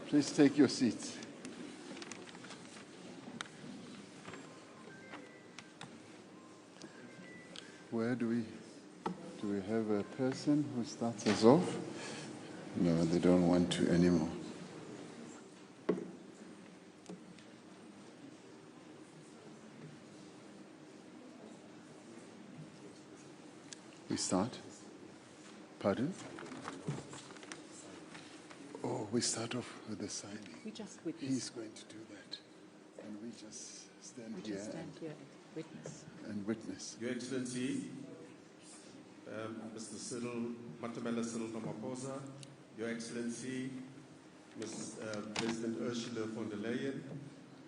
Please take your seats. Where do we have a person who starts us off? No, they don't want to anymore. We start? Pardon? Oh, we start off with the signing. We just witness. He's going to do that. And we just stand here. Just stand here and witness. And witness. Your Excellency, Mr. Cyril Ramaphosa, Your Excellency, President Ursula von der Leyen,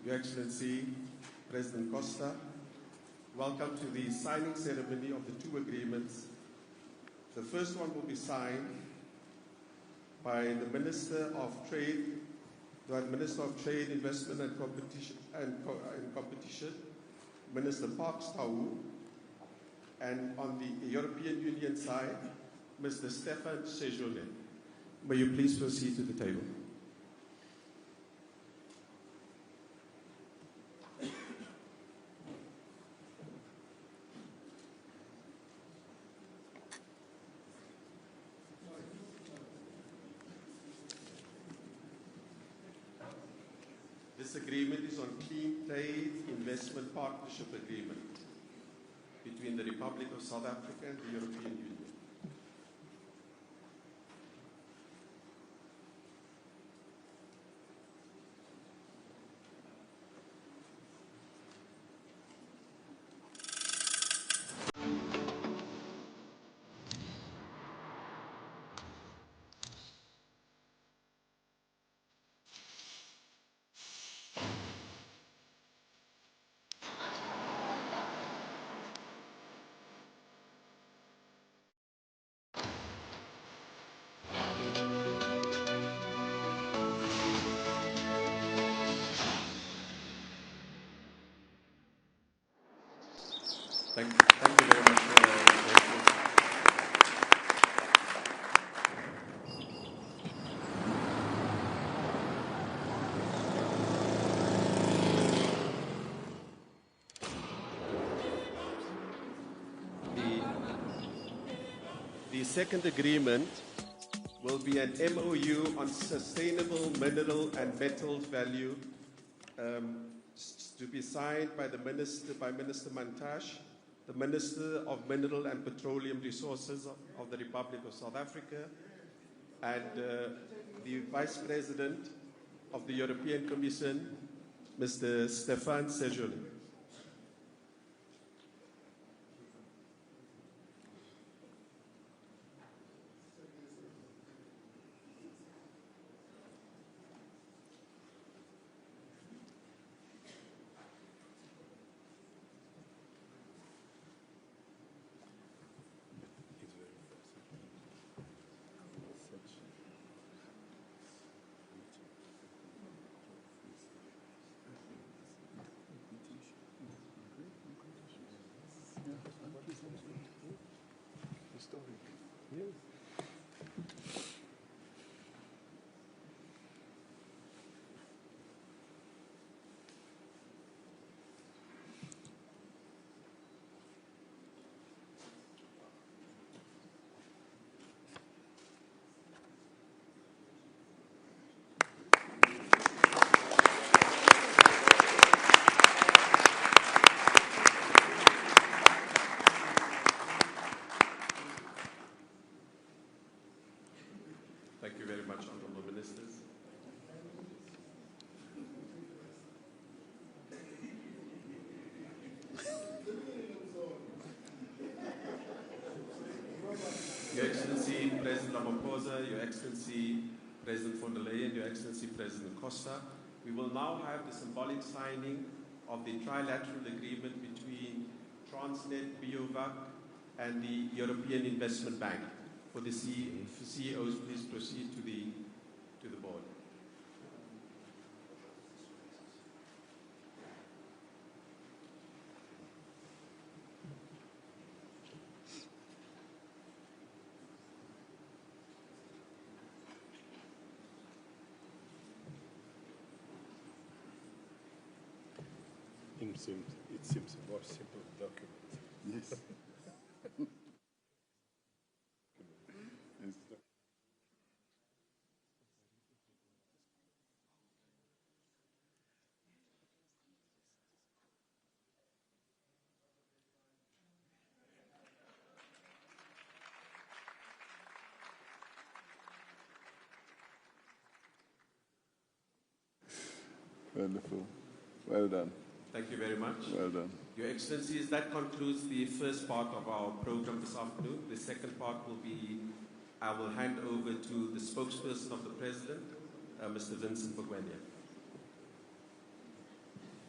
Your Excellency, President Costa, welcome to the signing ceremony of the two agreements. The first one will be signed by the Minister of Trade, Investment and Competition, Minister Parks Tau, and on the European Union side, Mr. Stefan Sejourné. May you please proceed to the table. This agreement is on Clean Trade Investment Partnership Agreement between the Republic of South Africa and the European Union. Thank you very much. The second agreement will be an MOU on sustainable mineral and metals value to be signed by Minister Mantashe, the Minister of Mineral and Petroleum Resources of the Republic of South Africa, and the Vice President of the European Commission, Mr. Stefan Sejourné. Thank you very much, Honourable Ministers. Your Excellency, President Ramaphosa, Your Excellency, President von der Leyen, Your Excellency, President Costa, we will now have the symbolic signing of the trilateral agreement between Transnet, BioVac, and the European Investment Bank. For the CEOs, please proceed to the board. seems a more simple document. Yes. Wonderful. Well done. Thank you very much. Well done. Your Excellencies, that concludes the first part of our program this afternoon. The second part will be, I will hand over to the spokesperson of the President, Mr. Vincent Bugwenya.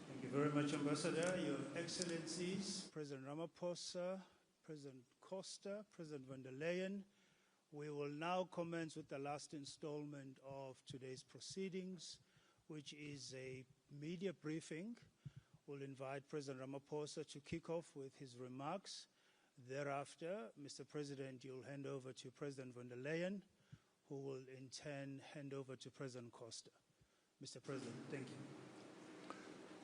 Thank you very much, Ambassador. Your Excellencies, President Ramaphosa, President Costa, President van der Leyen, we will now commence with the last installment of today's proceedings, which is a media briefing. We'll invite President Ramaphosa to kick off with his remarks. Thereafter, Mr. President, you'll hand over to President van der Leyen, who will in turn hand over to President Costa. Mr. President, thank you.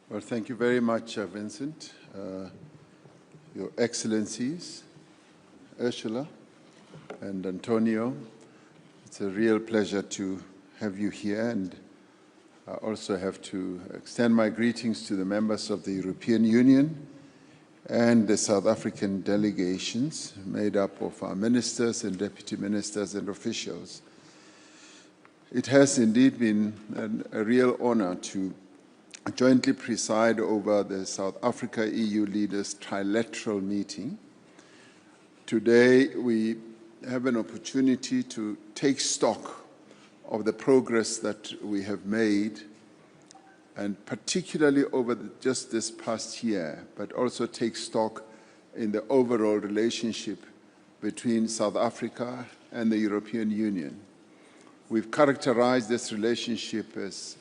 Well, thank you very much, Vincent. Your Excellencies, Ursula and Antonio, it's a real pleasure to have you here, and I also have to extend my greetings to the members of the European Union and the South African delegations made up of our ministers and deputy ministers and officials. It has indeed been a real honor to jointly preside over the South Africa-EU leaders trilateral meeting. Today we have an opportunity to take stock of the progress that we have made, and particularly over just this past year, but also take stock in the overall relationship between South Africa and the European Union. We've characterized this relationship as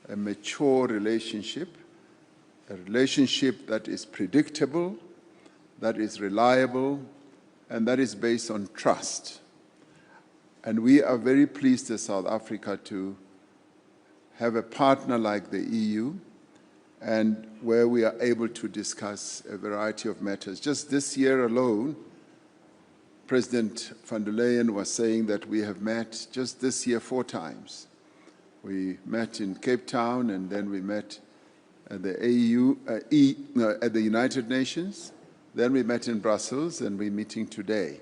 a mature relationship, a relationship that is predictable, that is reliable, and that is based on trust. And we are very pleased as South Africa to have a partner like the EU, and where we are able to discuss a variety of matters. Just this year alone, President van der Leyen was saying that we have met just this year 4 times. We met in Cape Town, and then we met at the at the United Nations. Then we met in Brussels, and we're meeting today.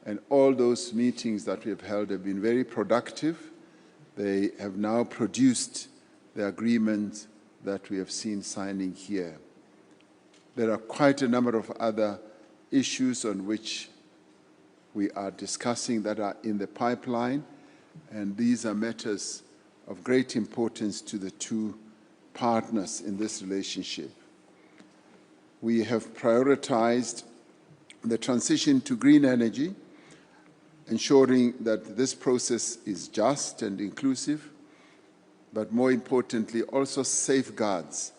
And all those meetings that we have held have been very productive. They have now produced the agreement that we have seen signing here. There are quite a number of other issues on which we are discussing that are in the pipeline, and these are matters of great importance to the two partners in this relationship. We have prioritized the transition to green energy, ensuring that this process is just and inclusive, but more importantly, also safeguards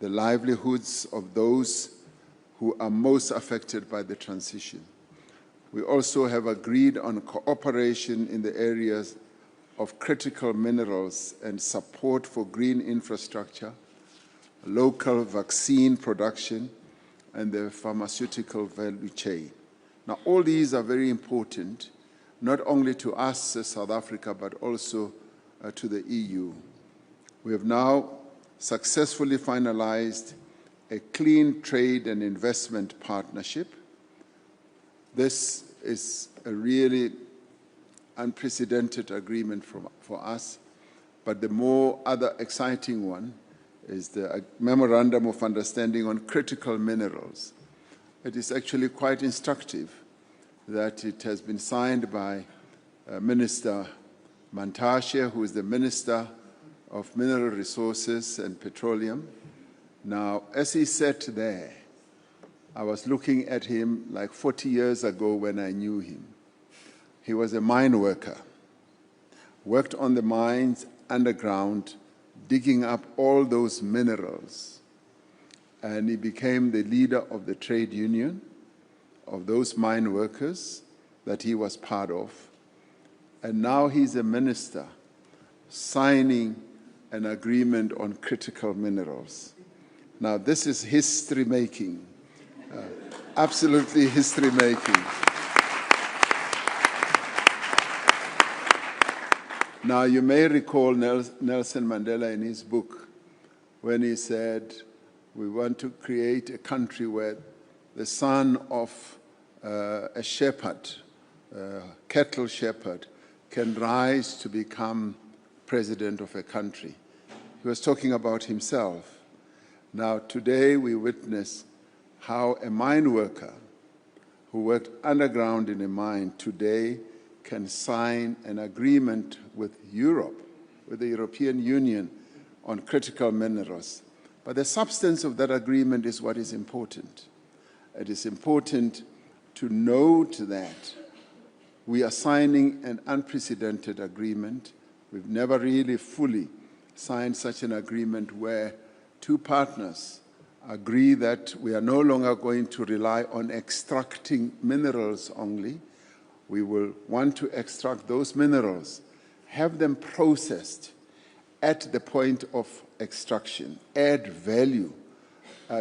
the livelihoods of those who are most affected by the transition. We also have agreed on cooperation in the areas of critical minerals and support for green infrastructure, local vaccine production, and the pharmaceutical value chain. Now, all these are very important, not only to us as South Africa, but also to the EU. We have now successfully finalized a clean trade and investment partnership. This is a really unprecedented agreement for us, but the more other exciting one is the Memorandum of Understanding on Critical Minerals. It is actually quite instructive that it has been signed by Minister Mantashe, who is the Minister of Mineral Resources and Petroleum. Now, as he sat there, I was looking at him like 40 years ago when I knew him. He was a mine worker, worked on the mines underground, digging up all those minerals. And he became the leader of the trade union of those mine workers that he was part of. And now he's a minister signing an agreement on critical minerals. Now, this is history-making, absolutely history-making. Now, you may recall Nelson Mandela in his book when he said, we want to create a country where the son of a shepherd, cattle shepherd, can rise to become president of a country. He was talking about himself. Now, today we witness how a mine worker who worked underground in a mine today can sign an agreement with Europe, with the European Union, on critical minerals. But the substance of that agreement is what is important. It is important to note that we are signing an unprecedented agreement. We've never really fully signed such an agreement where two partners agree that we are no longer going to rely on extracting minerals only. We will want to extract those minerals, have them processed at the point of extraction, add value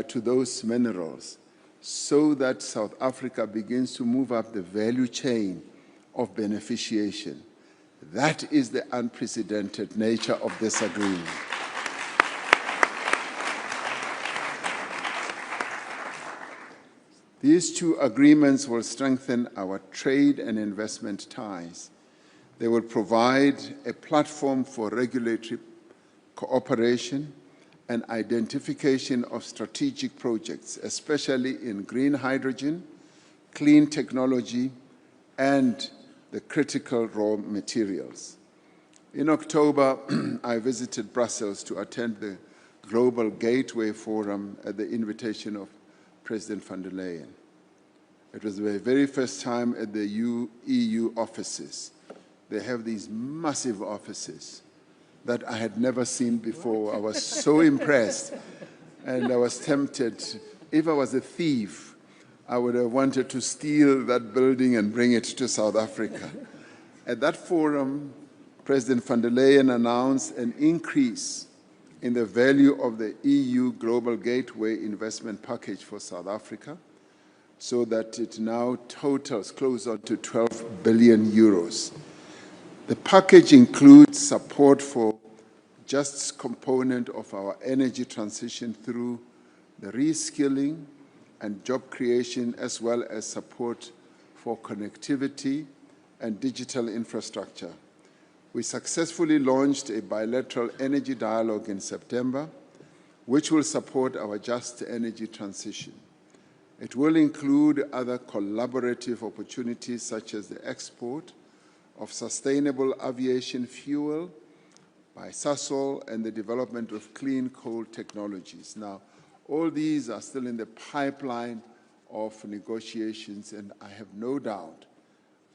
to those minerals so that South Africa begins to move up the value chain of beneficiation. That is the unprecedented nature of this agreement. These two agreements will strengthen our trade and investment ties. They will provide a platform for regulatory cooperation and identification of strategic projects, especially in green hydrogen, clean technology, and the critical raw materials. In October, I visited Brussels to attend the Global Gateway Forum at the invitation of President von der Leyen. It was the very first time at the EU offices. They have these massive offices that I had never seen before. I was so impressed, and I was tempted. If I was a thief, I would have wanted to steal that building and bring it to South Africa. At that forum, President von der Leyen announced an increase in the value of the EU Global Gateway investment package for South Africa, so that it now totals closer to 12 billion euros. The package includes support for just component of our energy transition through the reskilling and job creation, as well as support for connectivity and digital infrastructure. We successfully launched a bilateral energy dialogue in September, which will support our just energy transition. It will include other collaborative opportunities such as the export of sustainable aviation fuel by Sasol and the development of clean coal technologies. Now, all these are still in the pipeline of negotiations, and I have no doubt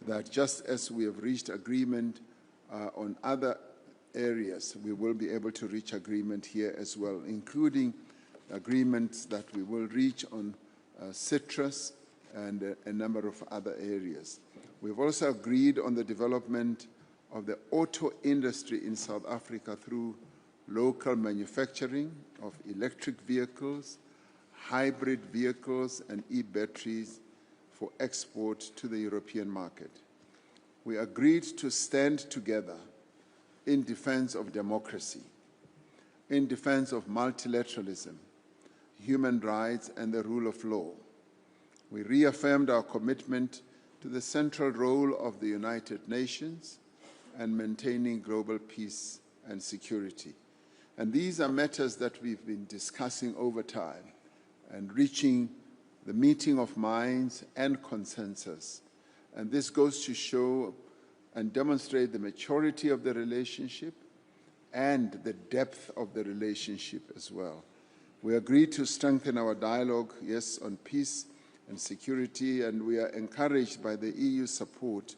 that just as we have reached agreement on other areas, we will be able to reach agreement here as well, including agreements that we will reach on citrus and a number of other areas. We've also agreed on the development of the auto industry in South Africa through local manufacturing of electric vehicles, hybrid vehicles, and e-batteries for export to the European market. We agreed to stand together in defense of democracy, in defense of multilateralism, human rights, and the rule of law. We reaffirmed our commitment to the central role of the United Nations and maintaining global peace and security. And these are matters that we've been discussing over time and reaching the meeting of minds and consensus. And this goes to show and demonstrate the maturity of the relationship and the depth of the relationship as well. We agreed to strengthen our dialogue, yes, on peace and security, and we are encouraged by the EU support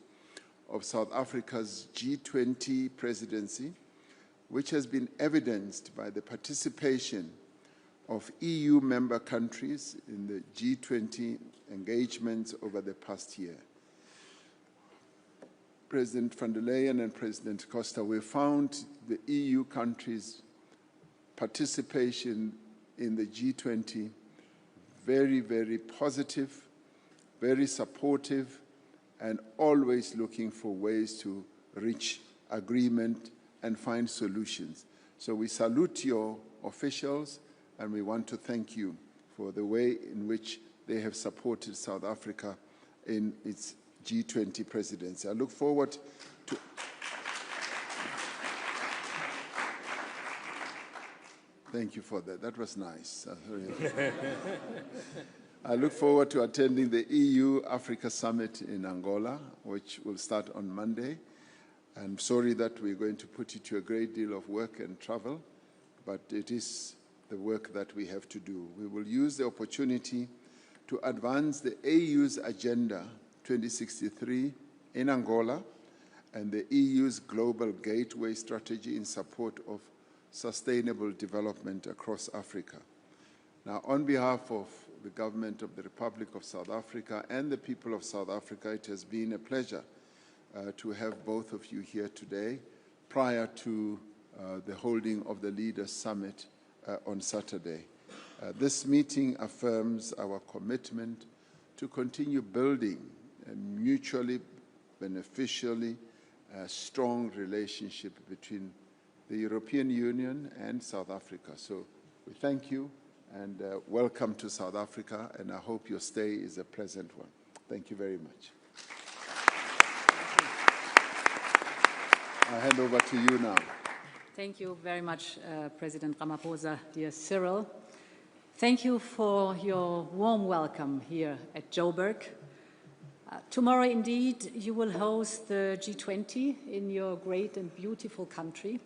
of South Africa's G20 presidency, which has been evidenced by the participation of EU member countries in the G20 engagements over the past year. President von der Leyen and President Costa, we found the EU countries' participation in the G20, very, very positive, very supportive, and always looking for ways to reach agreement and find solutions. So we salute your officials, and we want to thank you for the way in which they have supported South Africa in its G20 presidency. I look forward to... Thank you for that. That was nice. I look forward to attending the EU-Africa Summit in Angola, which will start on Monday. I'm sorry that we're going to put you to a great deal of work and travel, but it is the work that we have to do. We will use the opportunity to advance the AU's Agenda 2063 in Angola and the EU's Global Gateway Strategy in support of sustainable development across Africa. Now, on behalf of the government of the Republic of South Africa and the people of South Africa, it has been a pleasure to have both of you here today prior to the holding of the Leaders' Summit on Saturday. This meeting affirms our commitment to continue building a mutually beneficially strong relationship between the European Union and South Africa. So we thank you and welcome to South Africa, and I hope your stay is a pleasant one. Thank you very much. I hand over to you now. Thank you very much, President Ramaphosa, dear Cyril. Thank you for your warm welcome here at Joburg. Tomorrow, indeed, you will host the G20 in your great and beautiful country.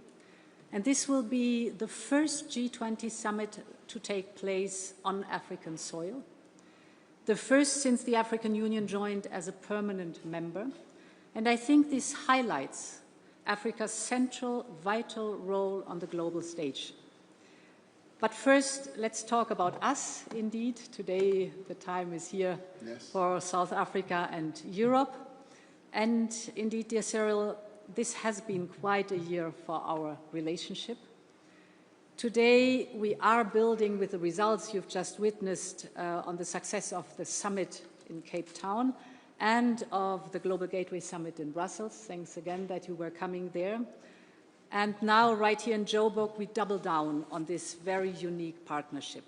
And this will be the first G20 summit to take place on African soil, the first since the African Union joined as a permanent member. And I think this highlights Africa's central, vital role on the global stage. But first, let's talk about us, indeed. Today, the time is here for South Africa and Europe. And indeed, dear Cyril, this has been quite a year for our relationship. Today, we are building with the results you've just witnessed on the success of the summit in Cape Town and of the Global Gateway Summit in Brussels. Thanks again that you were coming there. And now, right here in Joburg, we double down on this very unique partnership.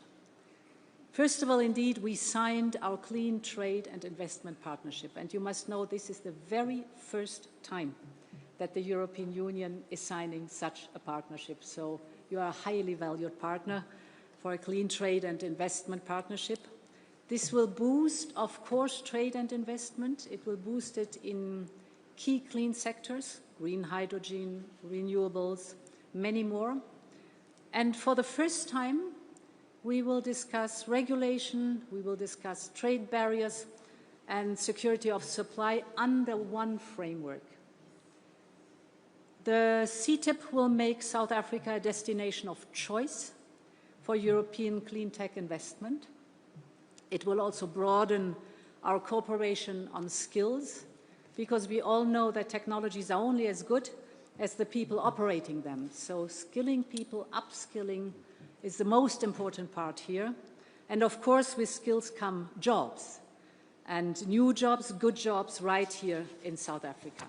First of all, indeed, we signed our Clean Trade and Investment Partnership. And you must know this is the very first time that the European Union is signing such a partnership. So you are a highly valued partner for a Clean Trade and Investment Partnership. This will boost, of course, trade and investment. It will boost it in key clean sectors, green hydrogen, renewables, many more. And for the first time, we will discuss regulation, we will discuss trade barriers and security of supply under one framework. The CTIP will make South Africa a destination of choice for European clean tech investment. It will also broaden our cooperation on skills, because we all know that technologies are only as good as the people operating them. So skilling people, upskilling is the most important part here. And of course, with skills come jobs, and new jobs, good jobs, right here in South Africa.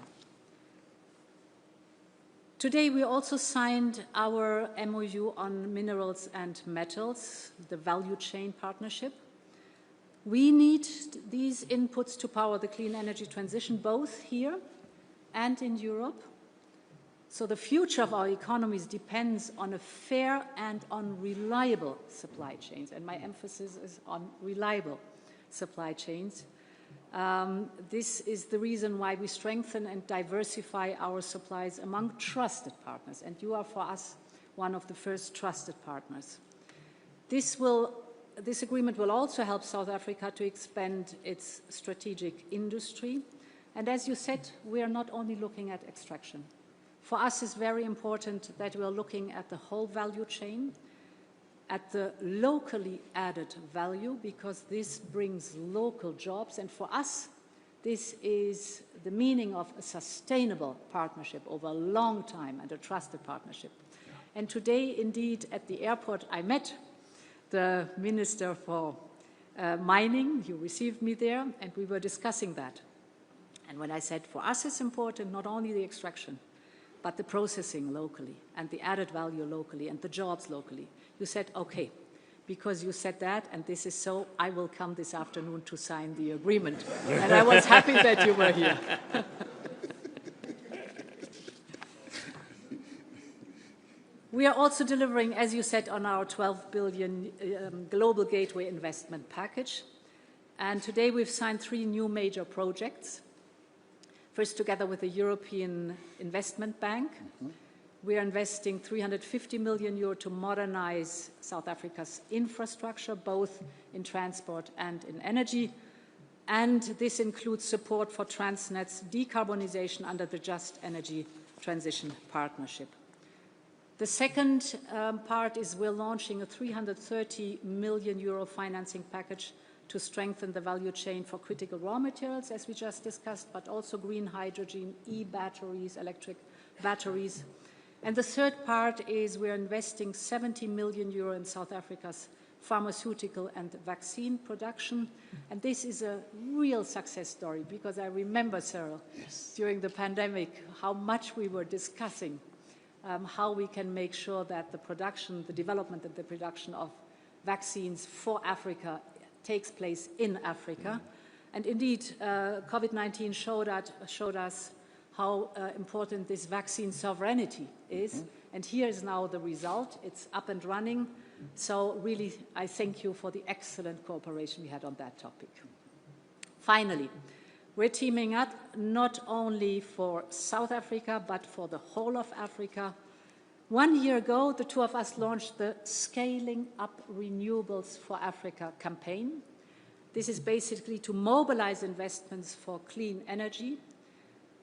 Today, we also signed our MOU on minerals and metals, the value chain partnership. We need these inputs to power the clean energy transition, both here and in Europe. So the future of our economies depends on a fair and on reliable supply chains, and my emphasis is on reliable supply chains. This is the reason why we strengthen and diversify our supplies among trusted partners, and you are, for us, one of the first trusted partners. This agreement will also help South Africa to expand its strategic industry. And as you said, we are not only looking at extraction. For us, it's very important that we are looking at the whole value chain, at the locally added value, because this brings local jobs. And for us, this is the meaning of a sustainable partnership over a long time and a trusted partnership. And today, indeed, at the airport, I met the Minister for Mining. You received me there, and we were discussing that. And when I said, for us it's important not only the extraction, but the processing locally, and the added value locally, and the jobs locally, you said, okay, because you said that, and this is so, I will come this afternoon to sign the agreement. And I was happy that you were here. We are also delivering, as you said, on our 12 billion Global Gateway Investment Package. And today we've signed 3 new major projects. First, together with the European Investment Bank, we are investing 350 million euro to modernize South Africa's infrastructure, both in transport and in energy. And this includes support for Transnet's decarbonization under the Just Energy Transition Partnership. The second part is we're launching a 330 million euro financing package to strengthen the value chain for critical raw materials, as we just discussed, but also green hydrogen, e-batteries, electric batteries. And the third part is we're investing 70 million euro in South Africa's pharmaceutical and vaccine production. And this is a real success story, because I remember, Cyril, during the pandemic, how much we were discussing how we can make sure that the production, the development and the production of vaccines for Africa takes place in Africa. And indeed, COVID-19 showed us how important this vaccine sovereignty is. And here is now the result. It's up and running. So really, I thank you for the excellent cooperation we had on that topic. Finally, we're teaming up not only for South Africa, but for the whole of Africa. 1 year ago, the two of us launched the Scaling Up Renewables for Africa campaign. This is basically to mobilize investments for clean energy,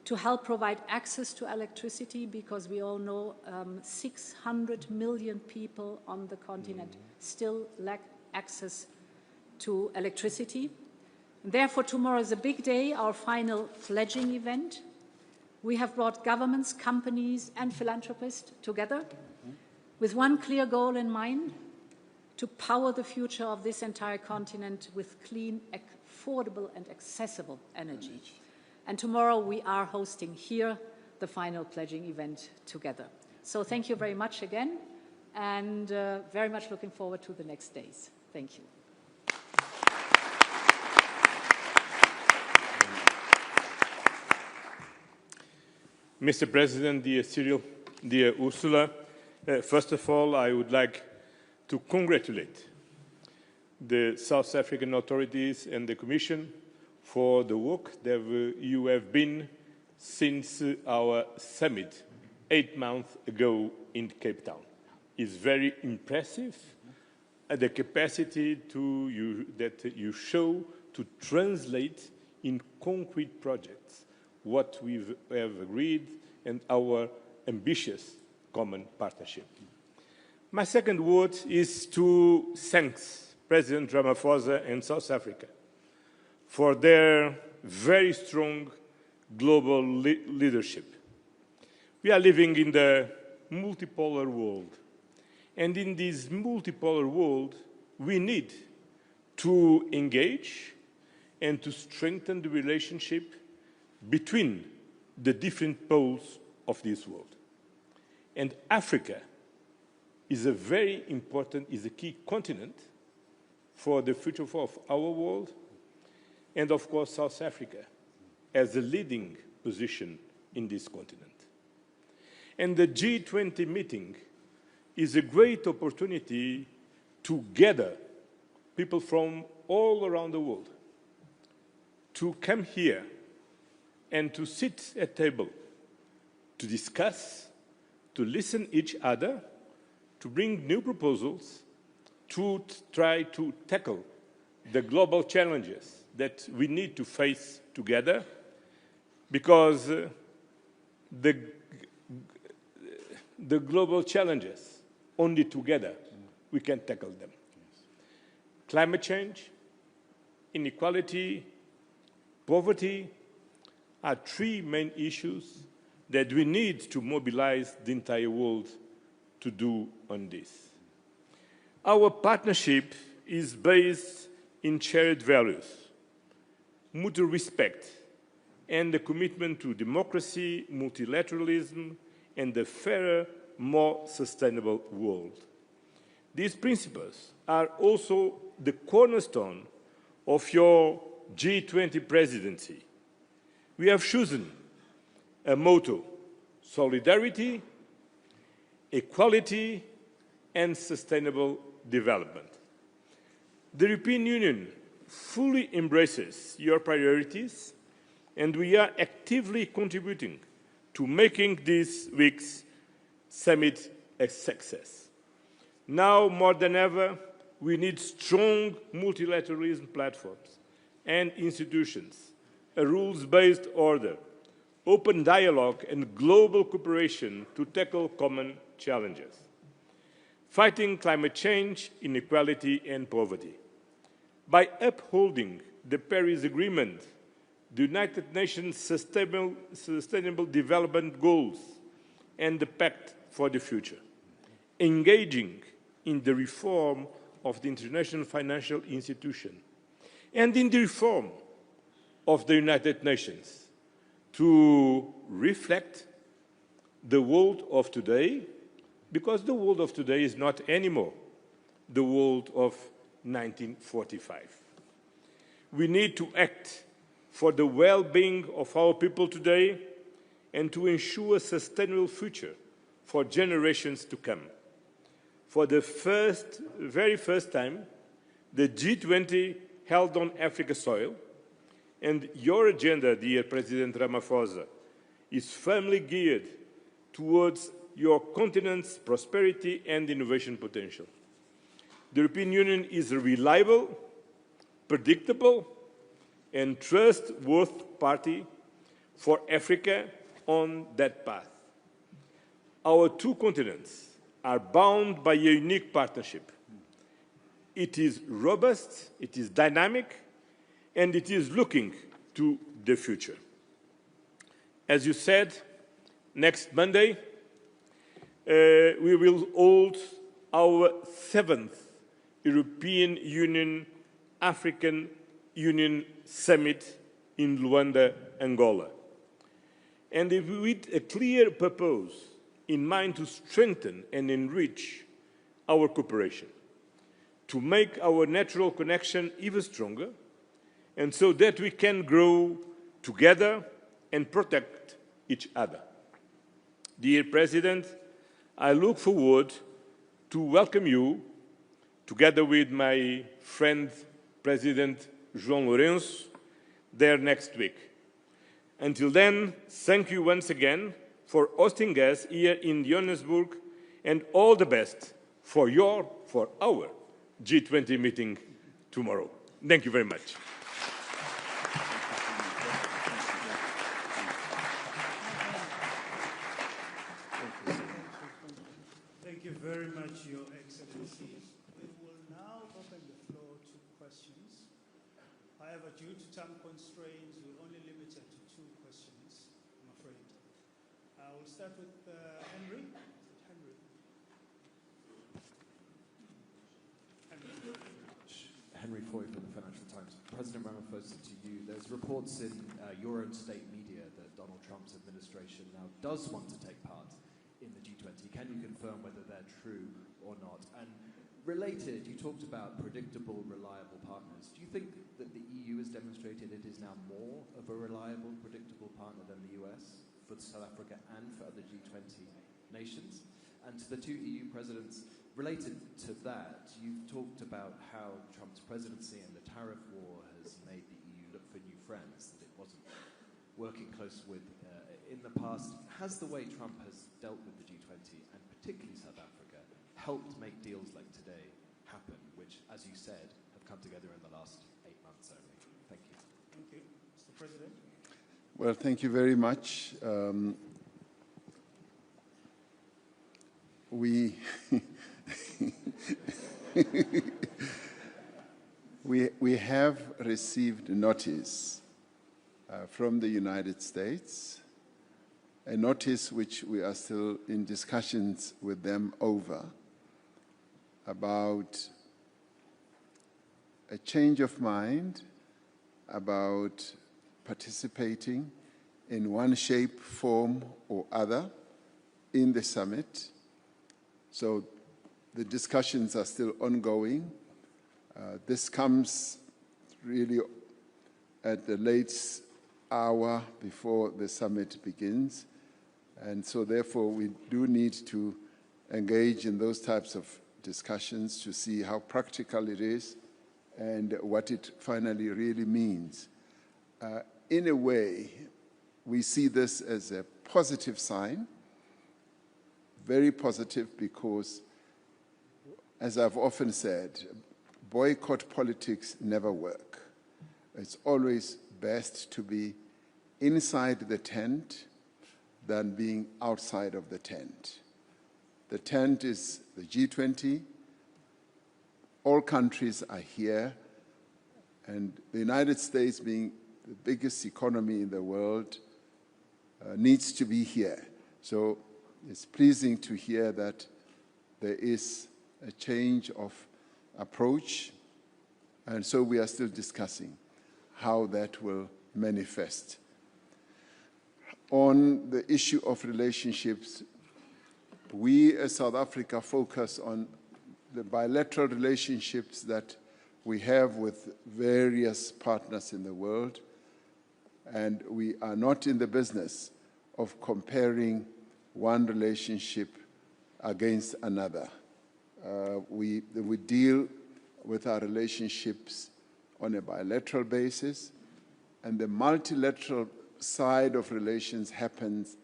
to help provide access to electricity, because we all know 600 million people on the continent still lack access to electricity. And therefore, tomorrow is a big day, our final pledging event. We have brought governments, companies, and philanthropists together with one clear goal in mind: to power the future of this entire continent with clean, affordable, and accessible energy. And tomorrow we are hosting here the final pledging event together. So thank you very much again, and very much looking forward to the next days. Thank you. Mr. President, dear Cyril, dear Ursula, first of all, I would like to congratulate the South African authorities and the Commission for the work that you have been since our summit 8 months ago in Cape Town. It's very impressive, the capacity that you show to translate in concrete projects what we have agreed and our ambitious common partnership. My second word is to thank President Ramaphosa and South Africa for their very strong global leadership. We are living in the multipolar world, and in this multipolar world, we need to engage and to strengthen the relationship between the different poles of this world. And Africa is a very important, is a key continent for the future of our world, and of course South Africa has a leading position in this continent. And the G20 meeting is a great opportunity to gather people from all around the world to come here and to sit at table, to discuss, to listen each other, to bring new proposals, to try to tackle the global challenges that we need to face together, because the global challenges, only together we can tackle them. Climate change, inequality, poverty are 3 main issues that we need to mobilize the entire world to do on this. Our partnership is based in shared values, mutual respect, and the commitment to democracy, multilateralism, and a fairer, more sustainable world. These principles are also the cornerstone of your G20 presidency. We have chosen a motto: solidarity, equality, and sustainable development. The European Union fully embraces your priorities, and we are actively contributing to making this week's summit a success. Now more than ever, we need strong multilateralism platforms and institutions, a rules-based order, open dialogue and global cooperation to tackle common challenges. Fighting climate change, inequality and poverty. By upholding the Paris Agreement, the United Nations Sustainable Development Goals and the Pact for the Future. Engaging in the reform of the international financial institution and in the reform of the United Nations to reflect the world of today, because the world of today is not anymore the world of 1945. We need to act for the well-being of our people today and to ensure a sustainable future for generations to come. For the very first time, the G20 held on Africa soil, and your agenda, dear President Ramaphosa, is firmly geared towards your continent's prosperity and innovation potential. The European Union is a reliable, predictable, and trustworthy party for Africa on that path. Our two continents are bound by a unique partnership. It is robust, it is dynamic, and it is looking to the future. As you said, next Monday, we will hold our 7th European Union-African Union Summit in Luanda, Angola. And with a clear purpose in mind to strengthen and enrich our cooperation, to make our natural connection even stronger, and so that we can grow together and protect each other. Dear President, I look forward to welcome you, together with my friend President João Lourenço, there next week. Until then, thank you once again for hosting us here in Johannesburg, and all the best for our G20 meeting tomorrow. Thank you very much. Thank you very much, Your Excellencies. We will now open the floor to questions. However, due to time constraints, we're only limited to 2 questions, I'm afraid. We'll start with Henry. Henry Foy from the Financial Times. President Ramaphosa, to you. There's reports in your own state media that Donald Trump's administration now does want to take part in the G20. Can you confirm whether they're true or not? And related, you talked about predictable, reliable partners. Do you think that the EU has demonstrated it is now more of a reliable, predictable partner than the US for South Africa and for other G20 nations? And to the 2 EU presidents, related to that, you've talked about how Trump's presidency and the tariff war has made the EU look for new friends, that it wasn't working close with in the past. Has the way Trump has dealt with the G20, and particularly South Africa, helped make deals like today happen, which, as you said, have come together in the last 8 months only? Thank you. Thank you. Mr. President. Well, thank you very much. We have received notice from the United States, a notice which we are still in discussions with them over, about a change of mind about participating in one shape, form, or other in the summit. So the discussions are still ongoing. This comes really at the late hour before the summit begins. And so therefore we do need to engage in those types of discussions to see how practical it is and what it finally really means. In a way, we see this as a positive sign, very positive, because, as I've often said, boycott politics never work. It's always best to be inside the tent than being outside of the tent. The tent is the G20. All countries are here, and the United States, being the biggest economy in the world, needs to be here. So it's pleasing to hear that there is a change of approach, and so we are still discussing how that will manifest. On the issue of relationships, we as South Africa focus on the bilateral relationships that we have with various partners in the world, and we are not in the business of comparing one relationship against another. We deal with our relationships on a bilateral basis, and the multilateral side of relations happens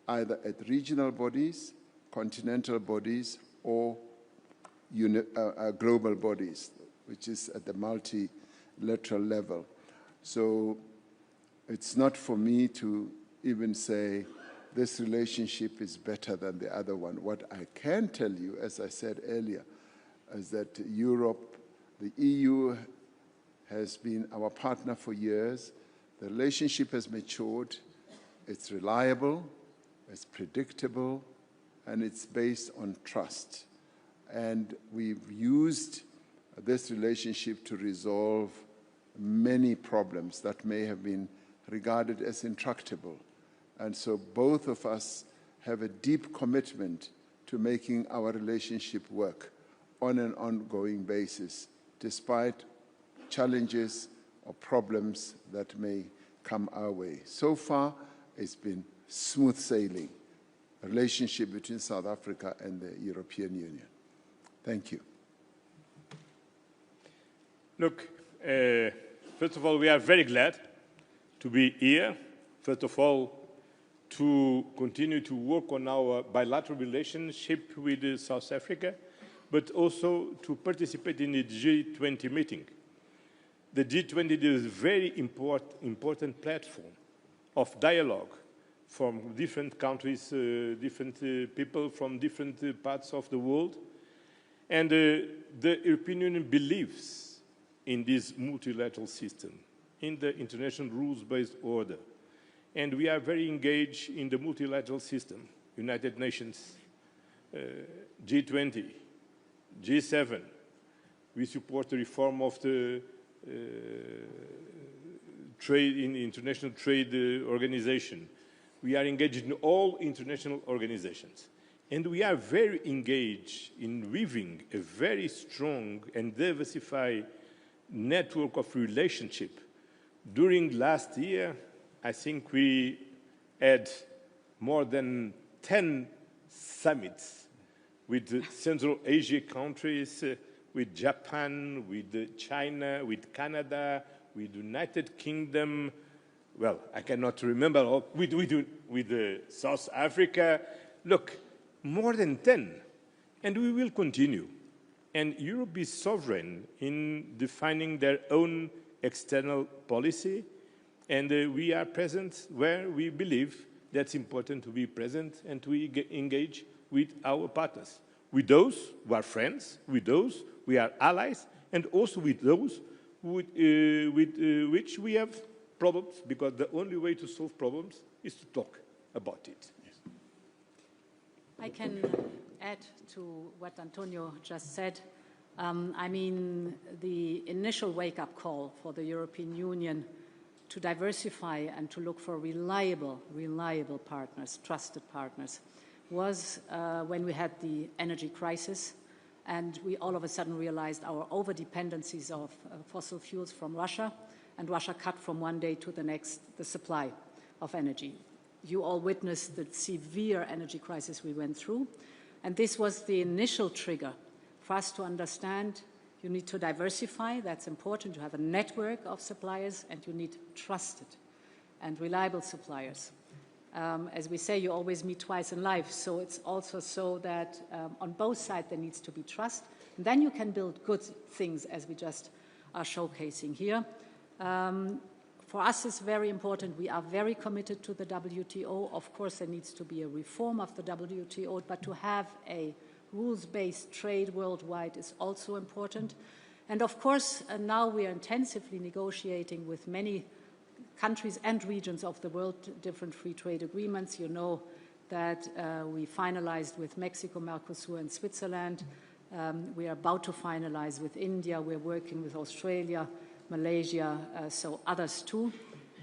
either at regional bodies, continental bodies, or global bodies, which is at the multilateral level. So it's not for me to even say this relationship is better than the other one. What I can tell you, as I said earlier, is that Europe, the EU, has been our partner for years. The relationship has matured. It's reliable, it's predictable, and it's based on trust. And we've used this relationship to resolve many problems that may have been regarded as intractable. And so both of us have a deep commitment to making our relationship work on an ongoing basis, despite challenges or problems that may come our way. So far, it's been smooth sailing, a relationship between South Africa and the European Union. Thank you. Look, first of all, we are very glad to be here. First of all, to continue to work on our bilateral relationship with South Africa, but also to participate in the G20 meeting. The G20 is a very important platform of dialogue from different countries, different people from different parts of the world. And the European Union believes in this multilateral system, in the international rules-based order. And we are very engaged in the multilateral system, United Nations, G20, G7. We support the reform of the international trade organization. We are engaged in all international organizations. And we are very engaged in weaving a very strong and diversified network of relationship. During last year, I think we had more than 10 summits with Central Asia countries, with Japan, with China, with Canada, with the United Kingdom. Well, I cannot remember all. With South Africa. Look, more than 10, and we will continue. And Europe is sovereign in defining their own external policy, and we are present where we believe that's important to be present and to engage with our partners, with those who are friends, with those who are allies, and also with those with which we have problems, because the only way to solve problems is to talk about it. Yes. I can add to what Antonio just said. I mean, the initial wake-up call for the European Union to diversify and to look for reliable partners, trusted partners, was when we had the energy crisis, and we all of a sudden realized our over-dependencies of fossil fuels from Russia, and Russia cut from one day to the next the supply of energy. You all witnessed the severe energy crisis we went through, and this was the initial trigger for us to understand you need to diversify, that's important, you have a network of suppliers, and you need trusted and reliable suppliers. As we say, you always meet twice in life, so it's also so that on both sides there needs to be trust, and then you can build good things, as we just are showcasing here. For us, it's very important. We are very committed to the WTO. Of course, there needs to be a reform of the WTO, but to have a rules-based trade worldwide is also important. And of course, now we are intensively negotiating with many countries and regions of the world different free trade agreements. You know that we finalized with Mexico, Mercosur, and Switzerland. We are about to finalize with India. We're working with Australia, Malaysia, so others too.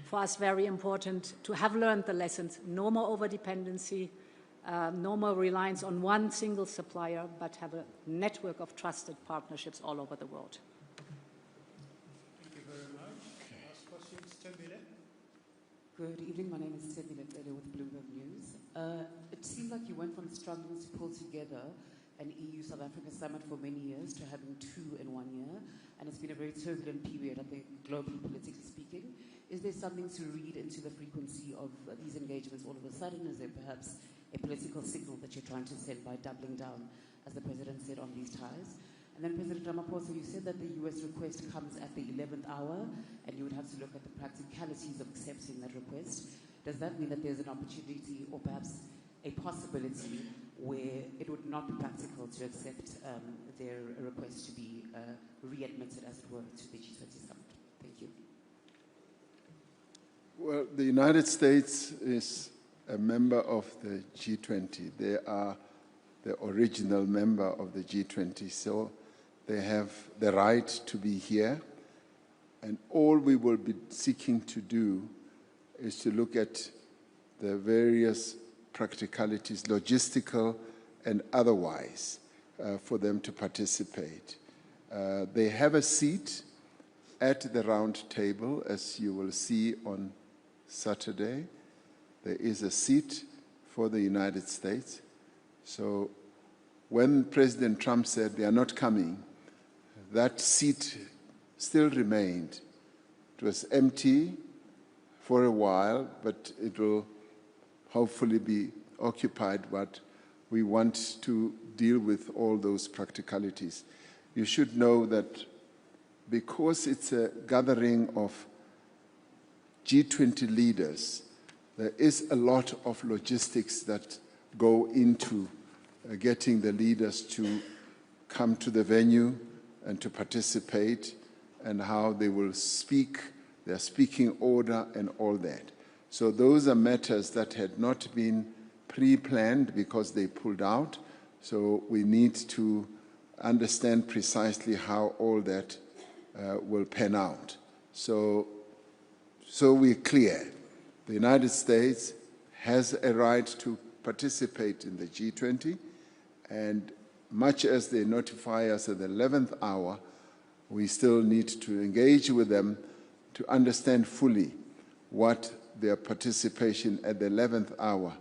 For us, very important to have learned the lessons. No more overdependency, no more reliance on one single supplier, but have a network of trusted partnerships all over the world. Thank you very much. Last question, Tembile. Good evening. My name is Tembile with Bloomberg News. It seems like you went from struggling to pull together an EU-South Africa summit for many years to having two in 1 year, and it's been a very turbulent period, I think, globally, politically speaking. Is there something to read into the frequency of these engagements all of a sudden? Is there perhaps a political signal that you're trying to send by doubling down, as the President said, on these ties? And then President Ramaphosa, you said that the US request comes at the 11th hour, and you would have to look at the practicalities of accepting that request. Does that mean that there's an opportunity or perhaps a possibility where it would not be practical to accept their request to be readmitted, as it were, to the G20 summit? Thank you. Well, the United States is a member of the G20. They are the original member of the G20, so they have the right to be here. And all we will be seeking to do is to look at the various practicalities, logistical and otherwise, for them to participate. They have a seat at the round table, as you will see on Saturday. There is a seat for the United States. So when President Trump said they are not coming, that seat still remained. It was empty for a while, but it will hopefully be occupied, but we want to deal with all those practicalities. You should know that because it's a gathering of G20 leaders, there is a lot of logistics that go into getting the leaders to come to the venue and to participate, and how they will speak, their speaking order and all that. So those are matters that had not been pre-planned because they pulled out. So we need to understand precisely how all that will pan out. So we're clear. The United States has a right to participate in the G20, and much as they notify us at the 11th hour, we still need to engage with them to understand fully what their participation at the 11th hour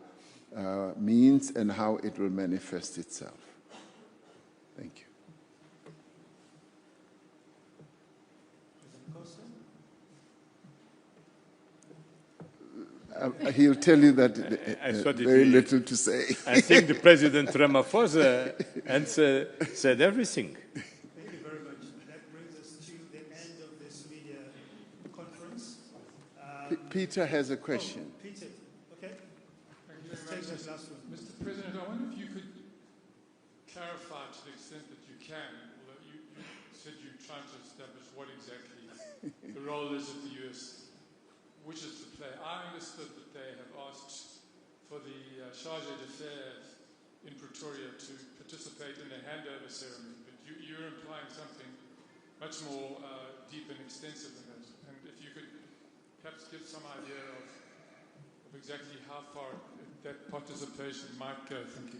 means and how it will manifest itself. Thank you. He'll tell you that very little to say. I think the President Ramaphosa said everything. Thank you very much. That brings us to the end of this media conference. Peter has a question. Peter, okay? Let's take that last one. Mr. President, I wonder if you could clarify to the extent that you can, although you said you're trying to establish what exactly the role is of the US wishes to play. I understood that they have asked for the Chargé d'Affaires in Pretoria to participate in a handover ceremony, but You're implying something much more deep and extensive than that. And if you could perhaps give some idea of exactly how far that participation might go. Thank you.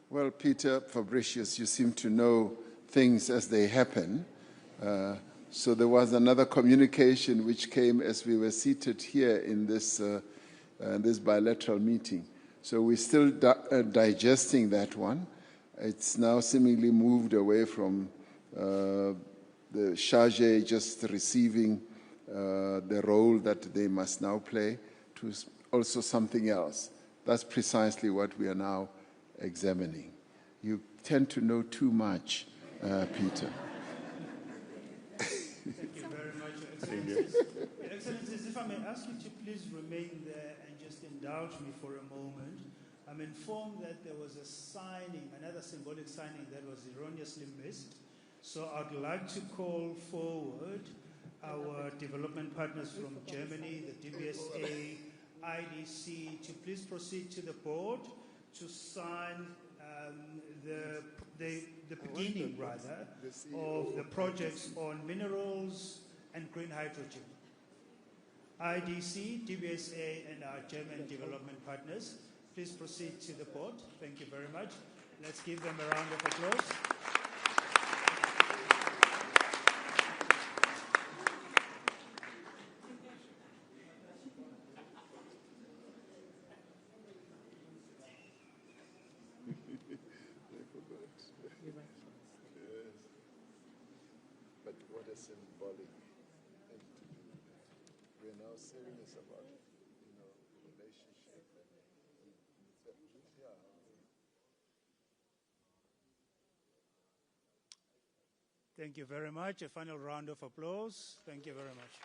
Well, Peter, Fabricius, you seem to know things as they happen. So there was another communication which came as we were seated here in this bilateral meeting. So we're still digesting that one. It's now seemingly moved away from the charge just receiving the role that they must now play to also something else. That's precisely what we are now examining. You tend to know too much, Peter. Thank you very much, Your Excellencies. Your Excellencies, if I may ask you to please remain there and just indulge me for a moment. I'm informed that there was a signing, another symbolic signing that was erroneously missed. So I'd like to call forward our development partners from Germany, the DBSA, IDC, to please proceed to the board to sign the beginning, rather, of the projects on minerals and green hydrogen. IDC, DBSA, and our German development partners, please proceed to the board. Thank you very much. Let's give them a round of applause. But what a symbolic thing to do. We're now serious about, relationship. Thank you very much. A final round of applause. Thank you very much.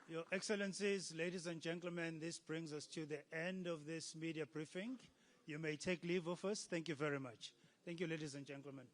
Your Excellencies, ladies and gentlemen, this brings us to the end of this media briefing. You may take leave of us. Thank you very much. Thank you, ladies and gentlemen.